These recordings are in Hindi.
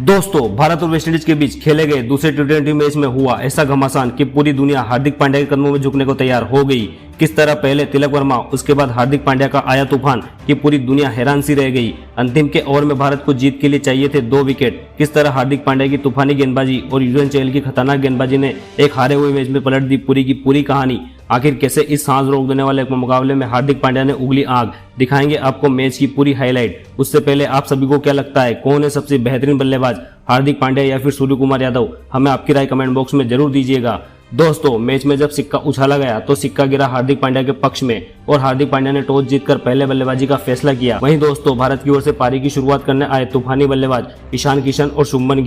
दोस्तों, भारत और वेस्टइंडीज के बीच खेले गए दूसरे टी20 मैच में हुआ ऐसा घमासान कि पूरी दुनिया हार्दिक पांड्या के कदमों में झुकने को तैयार हो गई। किस तरह पहले तिलक वर्मा, उसके बाद हार्दिक पांड्या का आया तूफान कि पूरी दुनिया हैरान सी रह गई। अंतिम के ओवर में भारत को जीत के लिए चाहिए थे 2 विकेट। किस तरह हार्दिक पांड्या की तूफानी गेंदबाजी और युजवेंद्र चहल की खतरनाक गेंदबाजी ने एक हारे हुए मैच में पलट दी पूरी की पूरी कहानी। आखिर कैसे इस सांस रोक देने वाले मुकाबले में हार्दिक पांड्या ने उगली आग, दिखाएंगे आपको मैच की पूरी हाईलाइट। उससे पहले आप सभी को क्या लगता है, कौन है सबसे बेहतरीन बल्लेबाज, हार्दिक पांड्या या फिर सूर्य कुमार यादव? हमें आपकी राय कमेंट बॉक्स में जरूर दीजिएगा। दोस्तों, मैच में जब सिक्का उछाला गया तो सिक्का गिरा हार्दिक पांड्या के पक्ष में और हार्दिक पांड्या ने टॉस जीतकर पहले बल्लेबाजी का फैसला किया। वहीं दोस्तों, भारत की ओर से पारी की शुरुआत करने आए तूफानी बल्लेबाज ईशान किशन और शुभमन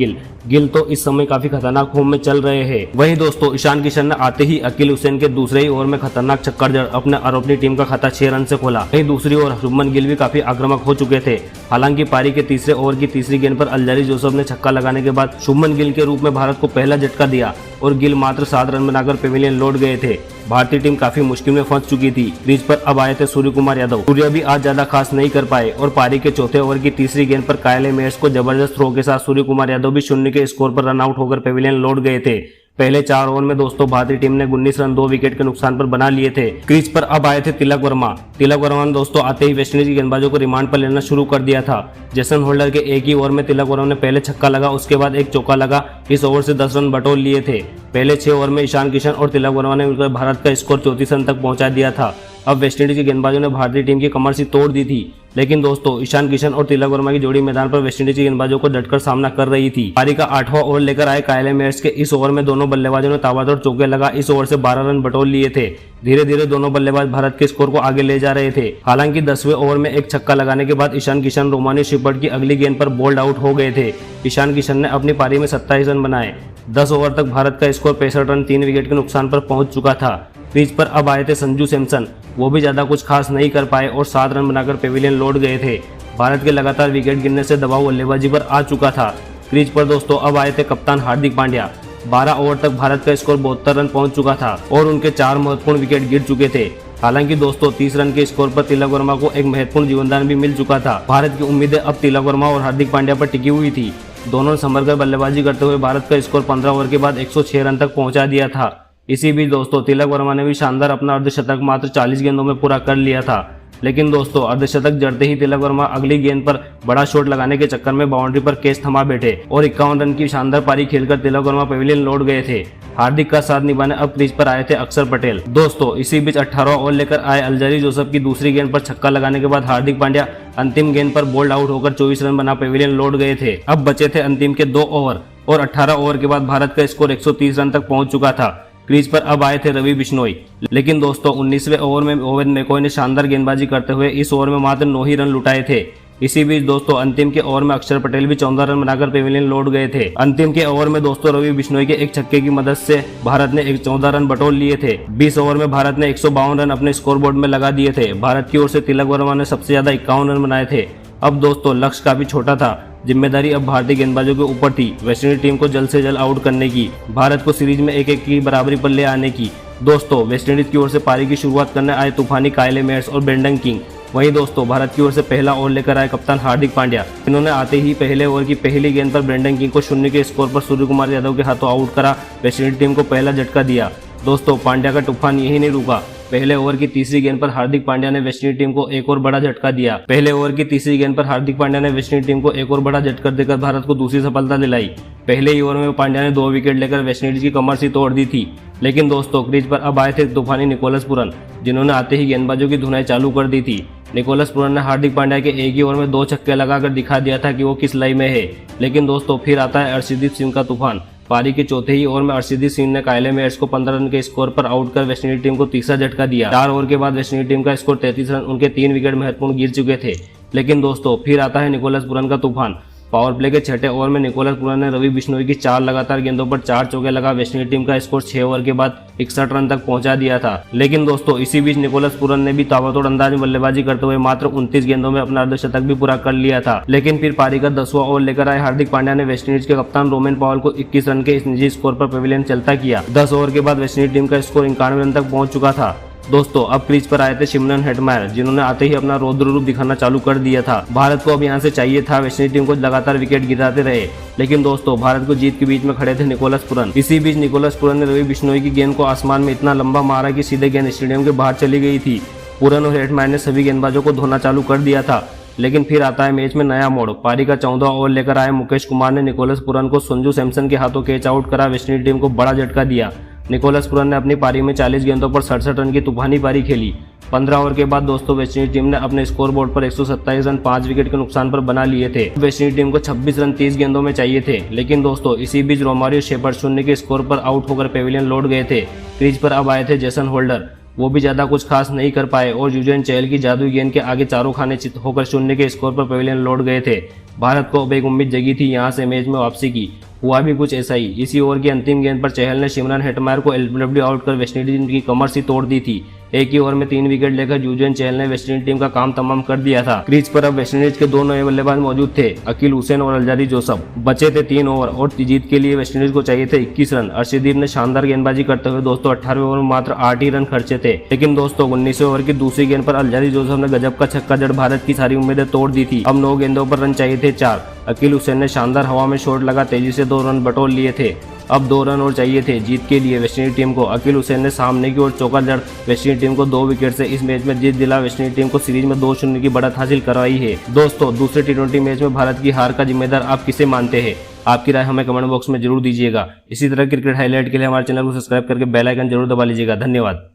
गिल तो इस समय काफी खतरनाक फॉर्म में चल रहे हैं। वहीं दोस्तों, ईशान किशन ने आते ही अकील हुसैन के दूसरे ही ओवर में खतरनाक छक्का जड़ अपनी टीम का खाता 6 रन से खोला। वहीं दूसरी ओर शुभमन गिल भी काफी आक्रामक हो चुके थे। हालांकि पारी के तीसरे ओवर की तीसरी गेंद पर अल्जारी जोसेफ ने छक्का लगाने के बाद शुभमन गिल के रूप में भारत को पहला झटका दिया और गिल मात्र 7 रन बनाकर पेविलियन लौट गए थे। भारतीय टीम काफी मुश्किल में फंस चुकी थी। क्रीज पर अब आए थे सूर्य कुमार यादव। सूर्य भी आज ज्यादा खास नहीं कर पाए और पारी के चौथे ओवर की तीसरी गेंद पर कायले मेयर्स को जबरदस्त थ्रो के साथ सूर्य कुमार यादव भी 0 के स्कोर पर रन आउट होकर पेविलियन लौट गए थे। पहले 4 ओवर में दोस्तों भारतीय टीम ने 19 रन 2 विकेट के नुकसान पर बना लिए थे। क्रीज पर अब आए थे तिलक वर्मा ने दोस्तों आते ही वेस्टइंडीज के गेंदबाजों को रिमांड पर लेना शुरू कर दिया था। जेसन होल्डर के एक ही ओवर में तिलक वर्मा ने पहले छक्का लगा, उसके बाद एक चौका लगा। इस ओवर से 10 रन बटोर लिए थे। पहले 6 ओवर में ईशान किशन और तिलक वर्मा ने मिलकर भारत का स्कोर 34 रन तक पहुंचा दिया था। अब वेस्टइंडीज के गेंदबाजों ने भारतीय टीम की कमर सी तोड़ दी थी। लेकिन दोस्तों, ईशान किशन और तिलक वर्मा की जोड़ी मैदान पर वेस्टइंडीज के गेंदबाजों को डटकर सामना कर रही थी। पारी का 8वां ओवर लेकर आए कायले मेयर्स के इस ओवर में दोनों बल्लेबाजों ने ताबड़तोड़ चौके लगा इस ओवर से 12 रन बटोर लिए थे। धीरे धीरे दोनों बल्लेबाज भारत के स्कोर को आगे ले जा रहे थे। हालांकि 10वें ओवर में एक छक्का लगाने के बाद ईशान किशन रोमानी शिपर्ड की अगली गेंद पर बोल्ड आउट हो गए थे। ईशान किशन ने अपनी पारी में 27 रन बनाए। 10 ओवर तक भारत का स्कोर 65 रन 3 विकेट के नुकसान पर पहुंच चुका था। क्रीज पर अब आए थे संजू सैमसन। वो भी ज्यादा कुछ खास नहीं कर पाए और 7 रन बनाकर पेविलियन लौट गए थे। भारत के लगातार विकेट गिरने से दबाव बल्लेबाजी पर आ चुका था। क्रीज पर दोस्तों अब आए थे कप्तान हार्दिक पांड्या। 12 ओवर तक भारत का स्कोर 72 रन पहुंच चुका था और उनके 4 महत्वपूर्ण विकेट गिर चुके थे। हालांकि दोस्तों 30 रन के स्कोर पर तिलक वर्मा को एक महत्वपूर्ण जीवनदान भी मिल चुका था। भारत की उम्मीदें अब तिलक वर्मा और हार्दिक पांड्या पर टिकी हुई थी। दोनों संभलकर बल्लेबाजी करते हुए भारत का स्कोर 15 ओवर के बाद 106 रन तक पहुंचा दिया था। इसी बीच दोस्तों तिलक वर्मा ने भी शानदार अपना अर्धशतक मात्र 40 गेंदों में पूरा कर लिया था। लेकिन दोस्तों अर्धशतक जड़ते ही तिलक वर्मा अगली गेंद पर बड़ा शॉट लगाने के चक्कर में बाउंड्री पर कैच थमा बैठे और 51 रन की शानदार पारी खेलकर तिलक वर्मा पेविलियन लौट गए थे। हार्दिक का साथ निभाने अब क्रीज पर आए थे अक्षर पटेल। दोस्तों इसी बीच 18वां ओवर लेकर आए अल्जारी जोसेफ की दूसरी गेंद पर छक्का लगाने के बाद हार्दिक पांड्या अंतिम गेंद पर बोल्ड आउट होकर 24 रन बना पेविलियन लौट गए थे। अब बचे थे अंतिम के 2 ओवर और 18 ओवर के बाद भारत का स्कोर 130 रन तक पहुंच चुका था। क्रीज पर अब आए थे रवि बिश्नोई। लेकिन दोस्तों 19वें ओवर में ओवेन मैकॉय ने शानदार गेंदबाजी करते हुए इस ओवर में मात्र 9 ही रन लुटाए थे। इसी बीच दोस्तों अंतिम के ओवर में अक्षर पटेल भी 14 रन बनाकर पेविलियन लौट गए थे। अंतिम के ओवर में दोस्तों रवि बिश्नोई के एक छक्के की मदद से भारत ने 14 रन बटोर लिए थे। 20 ओवर में भारत ने 152 रन अपने स्कोरबोर्ड में लगा दिए थे। भारत की ओर से तिलक वर्मा ने सबसे ज्यादा 51 रन बनाए थे। अब दोस्तों लक्ष्य काफी छोटा था, जिम्मेदारी अब भारतीय गेंदबाजों के ऊपर थी वेस्टइंडीज टीम को जल्द से जल्द आउट करने की, भारत को सीरीज में 1-1 की बराबरी पर ले आने की। दोस्तों वेस्टइंडीज की ओर से पारी की शुरुआत करने आए तूफानी कायले मेयर्स और ब्रेंडन किंग। वहीं दोस्तों भारत की ओर से पहला ओवर लेकर आए कप्तान हार्दिक पांड्या। इन्होंने आते ही पहले ओवर की पहली गेंद पर ब्रेंडन किंग को 0 के स्कोर पर सूर्य कुमार यादव के हाथों आउट करा वेस्टइंडीज टीम को पहला झटका दिया। दोस्तों पांड्या का तूफान यही नहीं रुका। पहले ओवर की तीसरी गेंद पर हार्दिक पांड्या ने वेस्टइंडीज टीम को एक और बड़ा झटका दिया। पहले ओवर की तीसरी गेंद पर हार्दिक पांड्या ने वेस्टइंडीज टीम को एक और बड़ा झटका देकर भारत को दूसरी सफलता दिलाई। पहले ही ओवर में पांड्या ने 2 विकेट लेकर वेस्टइंडीज की कमर सी तोड़ दी थी। लेकिन दोस्तों क्रीज पर अब आए थे तूफानी निकोलस पुरन, जिन्होंने आते ही गेंदबाजों की धुनाई चालू कर दी थी। निकोलस पुरन ने हार्दिक पांड्या के एक ही ओवर में 2 छक्के लगाकर दिखा दिया था कि वो किस लय में है। लेकिन दोस्तों फिर आता है अर्शदीप सिंह का तूफान। पारी के चौथे ही ओवर में अर्शदीप सिंह ने कायले मेयर्स को 15 रन के स्कोर पर आउट कर वेस्टइंडीज टीम को तीसरा झटका दिया। 4 ओवर के बाद वेस्टइंडीज टीम का स्कोर 33 रन, उनके 3 विकेट महत्वपूर्ण गिर चुके थे। लेकिन दोस्तों फिर आता है निकोलस पुरन का तूफान। पावर प्ले के 6ठे ओवर में निकोलस पुरन ने रवि बिश्नोई की 4 लगातार गेंदों पर 4 चौके लगा वेस्टइंडीज टीम का स्कोर 6 ओवर के बाद 61 रन तक पहुंचा दिया था। लेकिन दोस्तों इसी बीच निकोलस पुरन ने भी ताबड़तोड़ अंदाज में बल्लेबाजी करते हुए मात्र 29 गेंदों में अपना अर्धशतक भी पूरा कर लिया था। लेकिन फिर पारी का 10वां ओवर लेकर आए हार्दिक पांड्या ने वेस्टइंडीज के कप्तान रोमेन पॉवेल को 21 रन के इस निजी स्कोर पर पेविलियन चलता किया। 10 ओवर के बाद वेस्टइंडीज टीम का स्कोर 91 रन तक पहुंच चुका था। दोस्तों अब क्रीज पर आए थे सिमरन हेटमायर, जिन्होंने आते ही अपना रौद्र रूप दिखाना चालू कर दिया था। भारत को अब यहां से चाहिए था, वेस्ट इंडीज टीम को लगातार विकेट गिराते रहे, लेकिन दोस्तों भारत को जीत के बीच में खड़े थे निकोलस पुरन। इसी बीच निकोलस पुरन ने रवि बिश्नोई की गेंद को आसमान में इतना लंबा मारा कि सीधे गेंद स्टेडियम के बाहर चली गई थी। पुरन और हेटमायर ने सभी गेंदबाजों को धोना चालू कर दिया था, लेकिन फिर आता है मैच में नया मोड़। पारी का 14वां ओवर लेकर आए मुकेश कुमार ने निकोलस पुरन को संजू सैमसन के हाथों कैच आउट करा वेस्ट इंडीज टीम को बड़ा झटका दिया। निकोलस पुरन ने अपनी पारी में 40 गेंदों पर 67 रन की तूफानी पारी खेली। 15 ओवर के बाद दोस्तों वेस्ट इंडीज टीम ने अपने स्कोर बोर्ड पर 127 रन 5 विकेट के नुकसान पर बना लिए थे। वेस्ट इंडीज टीम को 26 रन 30 गेंदों में चाहिए थे, लेकिन दोस्तों इसी बीच रोमारियो शेपर्ड 0 के स्कोर पर आउट होकर पेविलियन लौट गए थे। क्रीज पर अब आए थे जेसन होल्डर, वो भी ज्यादा कुछ खास नहीं कर पाए और यूजेन चहल की जादुई गेंद के आगे चारों खाने चित होकर 0 के स्कोर पर पेविलियन लौट गए थे। भारत को अब एक उम्मीद जगी थी यहां से मैच में वापसी की। हुआ भी कुछ ऐसा ही। इसी ओवर की अंतिम गेंद पर चहल ने सिमरन हेटमायर को एलबीडब्ल्यू आउट कर वेस्ट इंडीज की कमर सी तोड़ दी थी। एक ही ओवर में 3 विकेट लेकर यूजेन चहल ने वेस्ट इंडीज टीम का काम तमाम कर दिया था। क्रीज पर अब वेस्ट इंडीज के 2 नए बल्लेबाज मौजूद थे, अकील हुसैन और अल्जारी जोसफ। बचे थे 3 ओवर और जीत के लिए वेस्ट इंडीज को चाहिए थे 21 रन। अर्शदीप ने शानदार गेंदबाजी करते हुए दोस्तों 18वें ओवर में मात्र 8 ही रन खर्चे थे, लेकिन दोस्तों 19वें ओवर की दूसरी गेंद पर अल्जारी जोसफ ने गजब का छक्का जड़ भारत की सारी उम्मीदें तोड़ दी थी। अब 9 गेंदों पर रन चाहिए थे 4। अकील हुसैन ने शानदार हवा में शॉट लगा तेजी से 2 रन बटोर लिए थे। अब 2 रन और चाहिए थे जीत के लिए वेस्ट इंडीज टीम को। अकील हुसैन ने सामने की ओर चौका जड़ वेस्ट इंडीज टीम को 2 विकेट से इस मैच में जीत दिला वेस्ट इंडीज टीम को सीरीज में 2-0 की बढ़त हासिल करवाई है। दोस्तों दूसरे टी20 मैच में भारत की हार का जिम्मेदार आप किसे मानते हैं? आपकी राय हमें कमेंट बॉक्स में जरूर दीजिएगा। इसी तरह क्रिकेट हाईलाइट के लिए हमारे चैनल को सब्सक्राइब करके बेल आइकन जरूर दबा लीजिएगा। धन्यवाद।